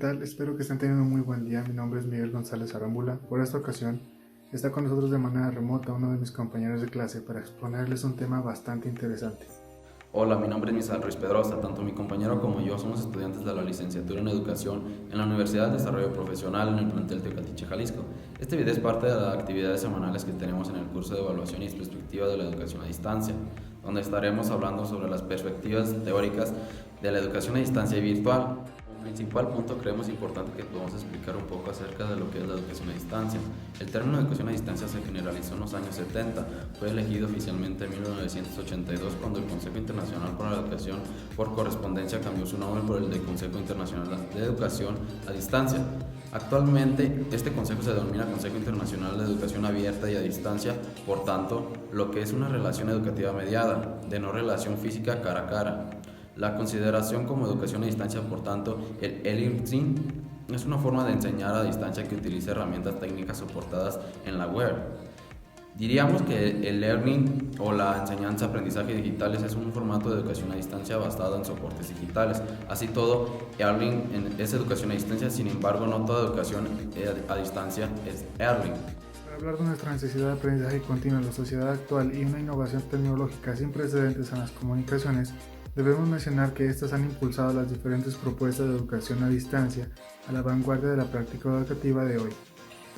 tal? Espero que estén teniendo un muy buen día. Mi nombre es Miguel González Arámbula. Por esta ocasión, está con nosotros de manera remota uno de mis compañeros de clase para exponerles un tema bastante interesante. Hola, mi nombre es Misael Ruiz Pedrosa. Tanto mi compañero como yo somos estudiantes de la licenciatura en Educación en la Universidad de Desarrollo Profesional en el plantel Tecatiche, Jalisco. Este video es parte de las actividades semanales que tenemos en el curso de Evaluación y Perspectiva de la Educación a Distancia, donde estaremos hablando sobre las perspectivas teóricas de la educación a distancia y virtual. Como principal punto, creemos importante que podamos explicar un poco acerca de lo que es la educación a distancia. El término educación a distancia se generalizó en los años 70, fue elegido oficialmente en 1982 cuando el Consejo Internacional para la Educación por Correspondencia cambió su nombre por el de Consejo Internacional de Educación a Distancia. Actualmente, este consejo se denomina Consejo Internacional de Educación Abierta y a Distancia, por tanto, lo que es una relación educativa mediada, de no relación física cara a cara. La consideración como educación a distancia, por tanto, el e-learning es una forma de enseñar a distancia que utiliza herramientas técnicas soportadas en la web. Diríamos que el learning o la enseñanza-aprendizaje digitales es un formato de educación a distancia basado en soportes digitales. Así todo, e-learning es educación a distancia, sin embargo, no toda educación a distancia es e-learning. Para hablar de nuestra necesidad de aprendizaje continuo en la sociedad actual y una innovación tecnológica sin precedentes en las comunicaciones, debemos mencionar que estas han impulsado las diferentes propuestas de educación a distancia a la vanguardia de la práctica educativa de hoy.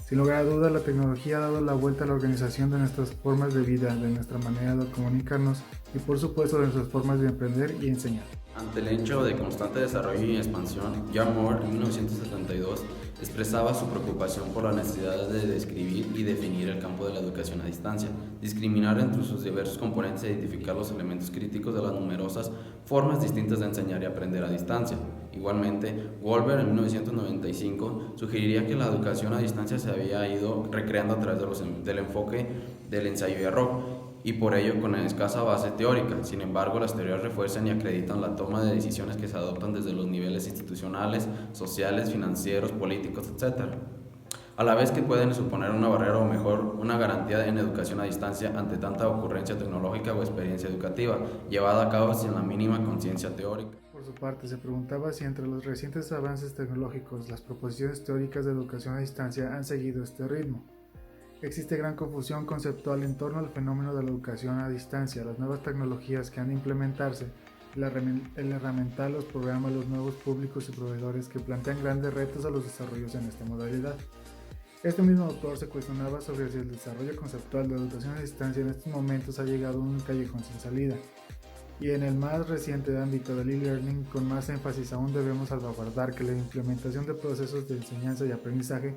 Sin lugar a dudas, la tecnología ha dado la vuelta a la organización de nuestras formas de vida, de nuestra manera de comunicarnos y por supuesto de nuestras formas de aprender y enseñar. Ante el hecho de constante desarrollo y expansión, John Moore en 1972 expresaba su preocupación por la necesidad de describir y definir el campo de la educación a distancia, discriminar entre sus diversos componentes e identificar los elementos críticos de las numerosas formas distintas de enseñar y aprender a distancia. Igualmente, Wolber en 1995 sugeriría que la educación a distancia se había ido recreando a través del enfoque del ensayo y error, y por ello con escasa base teórica. Sin embargo, las teorías refuerzan y acreditan la toma de decisiones que se adoptan desde los niveles institucionales, sociales, financieros, políticos, etc., a la vez que pueden suponer una barrera o mejor una garantía en educación a distancia ante tanta ocurrencia tecnológica o experiencia educativa, llevada a cabo sin la mínima conciencia teórica. Por su parte, se preguntaba si entre los recientes avances tecnológicos las proposiciones teóricas de educación a distancia han seguido este ritmo. Existe gran confusión conceptual en torno al fenómeno de la educación a distancia, las nuevas tecnologías que han de implementarse, el herramental, los programas, los nuevos públicos y proveedores que plantean grandes retos a los desarrollos en esta modalidad. Este mismo autor se cuestionaba sobre si el desarrollo conceptual de la educación a distancia en estos momentos ha llegado a un callejón sin salida. Y en el más reciente ámbito del e-learning, con más énfasis aún debemos salvaguardar que la implementación de procesos de enseñanza y aprendizaje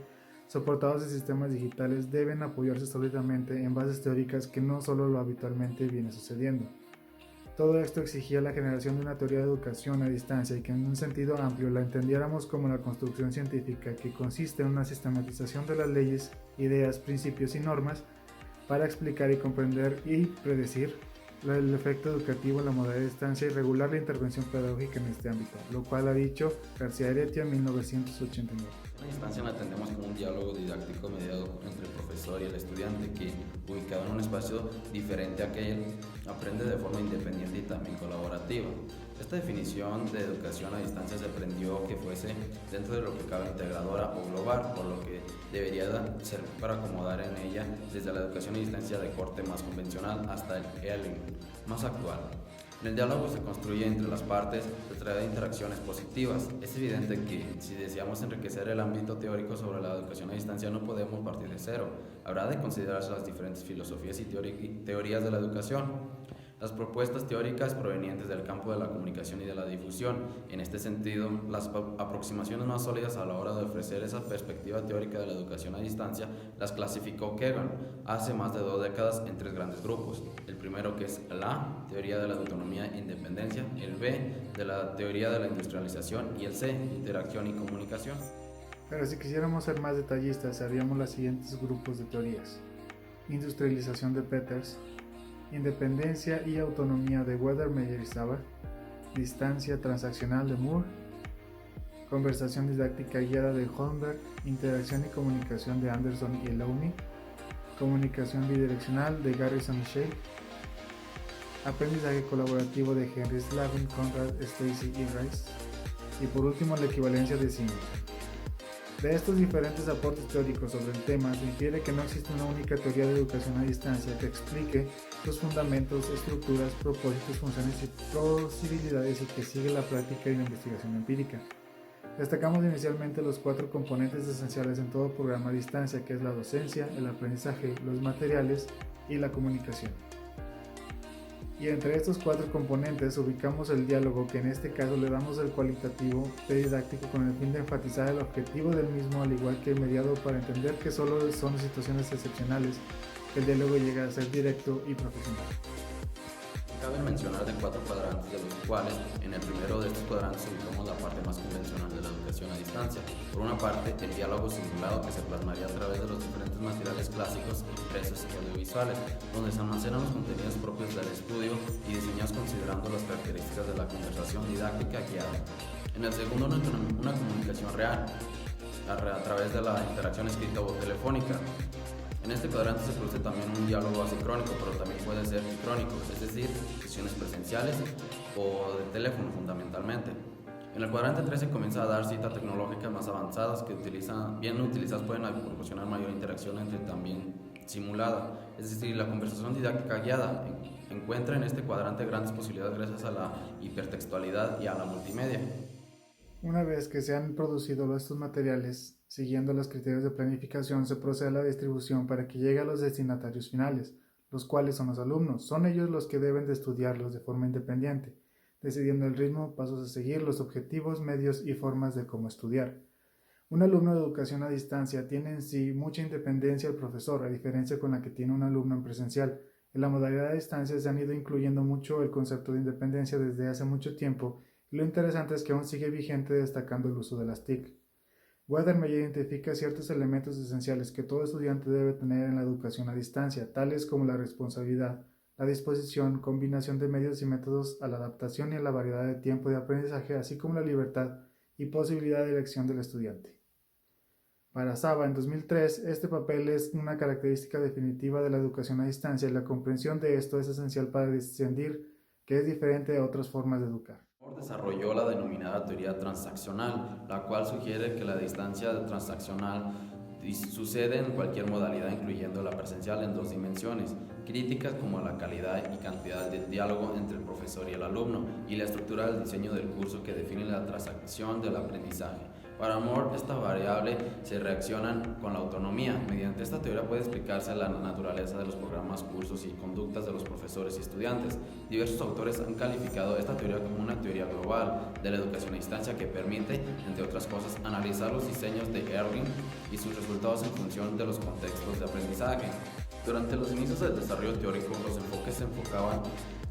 soportados en sistemas digitales deben apoyarse sólidamente en bases teóricas que no solo lo habitualmente viene sucediendo. Todo esto exigía la generación de una teoría de educación a distancia y que en un sentido amplio la entendiéramos como la construcción científica que consiste en una sistematización de las leyes, ideas, principios y normas para explicar y comprender y predecir el efecto educativo en la modalidad de distancia y regular la intervención pedagógica en este ámbito, lo cual ha dicho García Heredia en 1989. La distancia la entendemos como un diálogo didáctico mediado entre el profesor y el estudiante que, ubicado en un espacio diferente a aquel, aprende de forma independiente y también colaborativa. Esta definición de educación a distancia se aprendió que fuese dentro de lo que cabe integradora o global, por lo que debería ser para acomodar en ella desde la educación a distancia de corte más convencional hasta el e-learning más actual. En el diálogo se construye entre las partes, se trae interacciones positivas. Es evidente que si deseamos enriquecer el ámbito teórico sobre la educación a distancia no podemos partir de cero. Habrá de considerarse las diferentes filosofías y teorías de la educación. Las propuestas teóricas provenientes del campo de la comunicación y de la difusión. En este sentido, las aproximaciones más sólidas a la hora de ofrecer esa perspectiva teórica de la educación a distancia las clasificó Kagan hace más de 2 décadas en 3 grandes grupos. El primero, que es la teoría de la autonomía e independencia, el B, de la teoría de la industrialización y el C, interacción y comunicación. Pero si quisiéramos ser más detallistas, haríamos los siguientes grupos de teorías: industrialización de Peters, independencia y autonomía de Wedermeyer y Saba, distancia transaccional de Moore, conversación didáctica guiada de Holmberg, interacción y comunicación de Anderson y Laumi, comunicación bidireccional de Garrison y Shea, aprendizaje colaborativo de Henry Slavin, Conrad, Stacy y Rice, y por último la equivalencia de símbolos. De estos diferentes aportes teóricos sobre el tema se infiere que no existe una única teoría de educación a distancia que explique los fundamentos, estructuras, propósitos, funciones y posibilidades y que sigue la práctica y la investigación empírica. Destacamos inicialmente los 4 componentes esenciales en todo programa a distancia, que es la docencia, el aprendizaje, los materiales y la comunicación. Y entre estos 4 componentes ubicamos el diálogo, que en este caso le damos el cualitativo didáctico con el fin de enfatizar el objetivo del mismo, al igual que el mediado para entender que solo son situaciones excepcionales que el diálogo llega a ser directo y profesional. Cabe mencionar de 4 cuadrantes, de los cuales en el primero de estos cuadrantes ubicamos la parte más convencional de la educación a distancia. Por una parte, el diálogo simulado, que se plasmaría a través de los diferentes materiales clásicos, impresos y audiovisuales, donde se almacenan los contenidos propios del estudio y diseñados considerando las características de la conversación didáctica guiada. En el segundo, una comunicación real, a través de la interacción escrita o telefónica. En este cuadrante se produce también un diálogo asincrónico, pero también puede ser dicrónico, es decir, sesiones presenciales o de teléfono fundamentalmente. En el cuadrante 3 se comienza a dar citas tecnológicas más avanzadas que bien utilizadas pueden proporcionar mayor interacción entre también simulada, es decir, la conversación didáctica guiada encuentra en este cuadrante grandes posibilidades gracias a la hipertextualidad y a la multimedia. Una vez que se han producido estos materiales, siguiendo los criterios de planificación, se procede a la distribución para que llegue a los destinatarios finales, los cuales son los alumnos. Son ellos los que deben de estudiarlos de forma independiente, decidiendo el ritmo, pasos a seguir, los objetivos, medios y formas de cómo estudiar. Un alumno de educación a distancia tiene en sí mucha independencia del profesor, a diferencia con la que tiene un alumno en presencial. En la modalidad a distancia se han ido incluyendo mucho el concepto de independencia desde hace mucho tiempo, y lo interesante es que aún sigue vigente, destacando el uso de las TIC. Weddermeyer identifica ciertos elementos esenciales que todo estudiante debe tener en la educación a distancia, tales como la responsabilidad, la disposición, combinación de medios y métodos a la adaptación y a la variedad de tiempo de aprendizaje, así como la libertad y posibilidad de elección del estudiante. Para Saba, en 2003, este papel es una característica definitiva de la educación a distancia y la comprensión de esto es esencial para discernir que es diferente a otras formas de educar. Desarrolló la denominada teoría transaccional, la cual sugiere que la distancia transaccional sucede en cualquier modalidad, incluyendo la presencial, en 2 dimensiones, críticas como la calidad y cantidad del diálogo entre el profesor y el alumno, y la estructura del diseño del curso que define la transacción del aprendizaje. Para Moore, esta variable se reaccionan con la autonomía. Mediante esta teoría puede explicarse la naturaleza de los programas, cursos y conductas de los profesores y estudiantes. Diversos autores han calificado esta teoría como una teoría global de la educación a distancia que permite, entre otras cosas, analizar los diseños de Erling y sus resultados en función de los contextos de aprendizaje. Durante los inicios del desarrollo teórico, los enfoques se enfocaban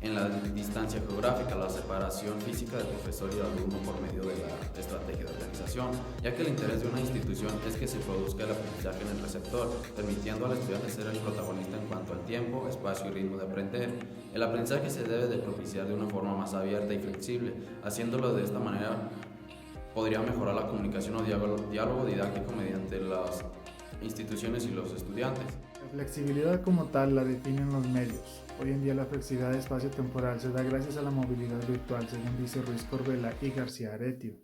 en la distancia geográfica, la separación física del profesor y el alumno por medio de la estrategia de organización, ya que el interés de una institución es que se produzca el aprendizaje en el receptor, permitiendo al estudiante ser el protagonista en cuanto al tiempo, espacio y ritmo de aprender. El aprendizaje se debe de propiciar de una forma más abierta y flexible. Haciéndolo de esta manera podría mejorar la comunicación o diálogo didáctico mediante las instituciones y los estudiantes. La flexibilidad como tal la definen los medios. Hoy en día la flexibilidad espacio-temporal se da gracias a la movilidad virtual, según dice Ruiz Corbella y García Aretio.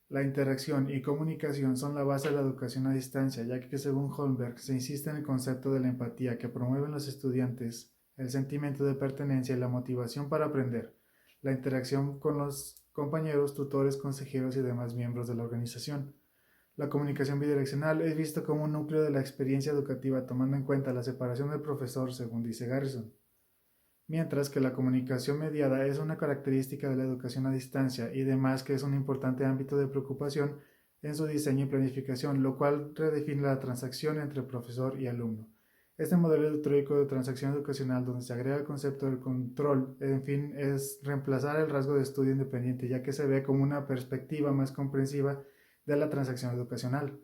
La interacción y comunicación son la base de la educación a distancia, ya que según Holmberg se insiste en el concepto de la empatía que promueven los estudiantes, el sentimiento de pertenencia y la motivación para aprender, la interacción con los compañeros, tutores, consejeros y demás miembros de la organización. La comunicación bidireccional es visto como un núcleo de la experiencia educativa, tomando en cuenta la separación del profesor, según dice Garrison. Mientras que la comunicación mediada es una característica de la educación a distancia y además que es un importante ámbito de preocupación en su diseño y planificación, lo cual redefine la transacción entre profesor y alumno. Este modelo teórico de transacción educacional, donde se agrega el concepto del control, en fin, es reemplazar el rasgo de estudio independiente, ya que se ve como una perspectiva más comprensiva de la transacción educacional.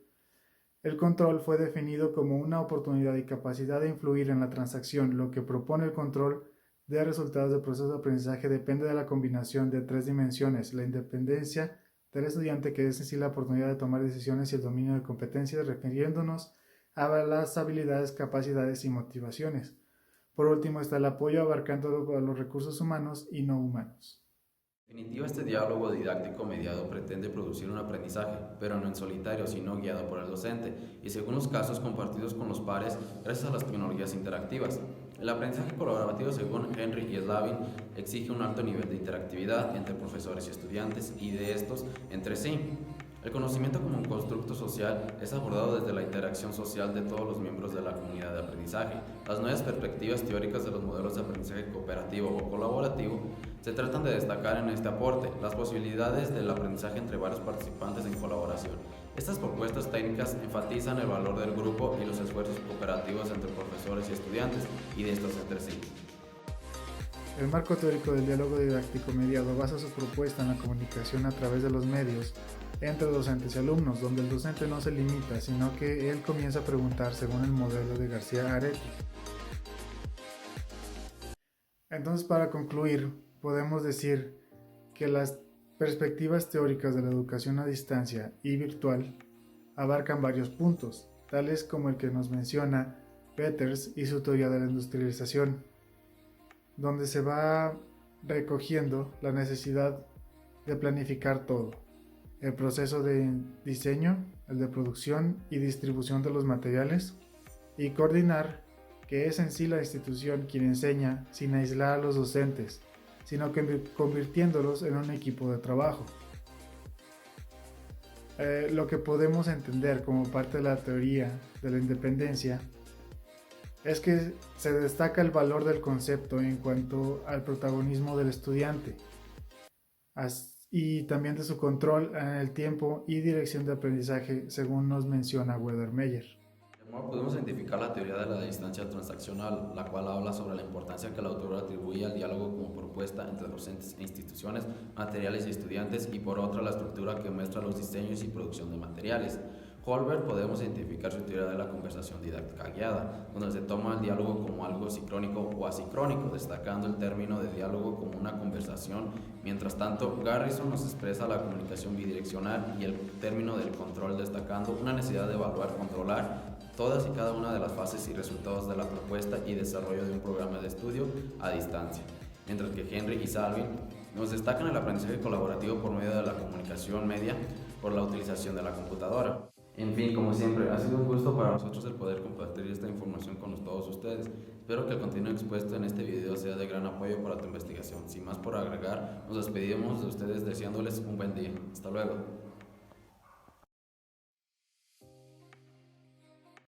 El control fue definido como una oportunidad y capacidad de influir en la transacción. Lo que propone el control de resultados del proceso de aprendizaje depende de la combinación de 3 dimensiones: la independencia del estudiante, que es en sí la oportunidad de tomar decisiones, y el dominio de competencias, refiriéndonos a las habilidades, capacidades y motivaciones. Por último está el apoyo, abarcando a los recursos humanos y no humanos. En definitiva, este diálogo didáctico mediado pretende producir un aprendizaje, pero no en solitario, sino guiado por el docente, y según los casos compartidos con los pares gracias a las tecnologías interactivas. El aprendizaje colaborativo, según Henry y Slavin, exige un alto nivel de interactividad entre profesores y estudiantes y de estos entre sí. El conocimiento como un constructo social es abordado desde la interacción social de todos los miembros de la comunidad de aprendizaje. Las nuevas perspectivas teóricas de los modelos de aprendizaje cooperativo o colaborativo se tratan de destacar en este aporte las posibilidades del aprendizaje entre varios participantes en colaboración. Estas propuestas técnicas enfatizan el valor del grupo y los esfuerzos cooperativos entre profesores y estudiantes y de estos entre sí. El marco teórico del diálogo didáctico mediado basa su propuesta en la comunicación a través de los medios entre docentes y alumnos, donde el docente no se limita, sino que él comienza a preguntar según el modelo de García Aretti. Entonces, para concluir, podemos decir que las perspectivas teóricas de la educación a distancia y virtual abarcan varios puntos, tales como el que nos menciona Peters y su teoría de la industrialización, donde se va recogiendo la necesidad de planificar todo, el proceso de diseño, el de producción y distribución de los materiales, y coordinar que es en sí la institución quien enseña sin aislar a los docentes, sino que convirtiéndolos en un equipo de trabajo. Lo que podemos entender como parte de la teoría de la independencia es que se destaca el valor del concepto en cuanto al protagonismo del estudiante y también de su control en el tiempo y dirección de aprendizaje, según nos menciona Wedermeyer. De modo podemos identificar la teoría de la distancia transaccional, la cual habla sobre la importancia que el autor atribuye al diálogo como propuesta entre docentes e instituciones, materiales y estudiantes, y por otra la estructura que muestra los diseños y producción de materiales. Holberg podemos identificar su teoría de la conversación didáctica guiada, donde se toma el diálogo como algo sincrónico o asincrónico, destacando el término de diálogo como una conversación. Mientras tanto, Garrison nos expresa la comunicación bidireccional y el término del control, destacando una necesidad de evaluar, controlar todas y cada una de las fases y resultados de la propuesta y desarrollo de un programa de estudio a distancia. Mientras que Henry y Slavin nos destacan el aprendizaje colaborativo por medio de la comunicación media por la utilización de la computadora. En fin, como siempre, ha sido un gusto para nosotros el poder compartir esta información con todos ustedes. Espero que el contenido expuesto en este video sea de gran apoyo para tu investigación. Sin más por agregar, nos despedimos de ustedes deseándoles un buen día. Hasta luego.